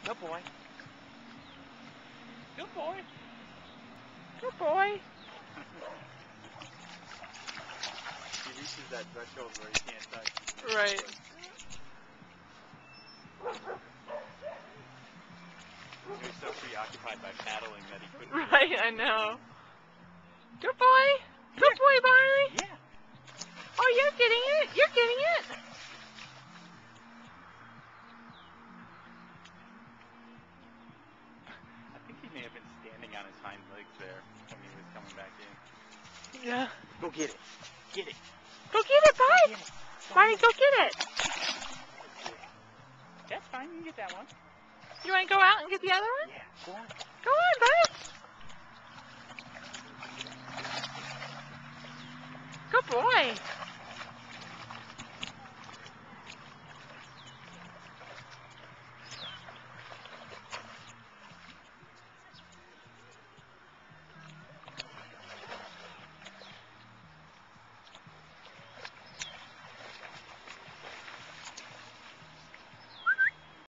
Good boy. Good boy. Good boy. He reaches that threshold where he can't touch. Right. He was so preoccupied by paddling that he couldn't. Right, I know. Good boy. Good boy, Barney. Yeah. Oh, you're getting it. You're getting it. I think he may have been standing on his hind legs there when he was coming back in. Yeah. Go get it. Get it. Go get it, bud. Barney, go get it. That's fine. You can get that one. You want to go out and get the other one? Yeah. Go on. Go on, bud. Good boy.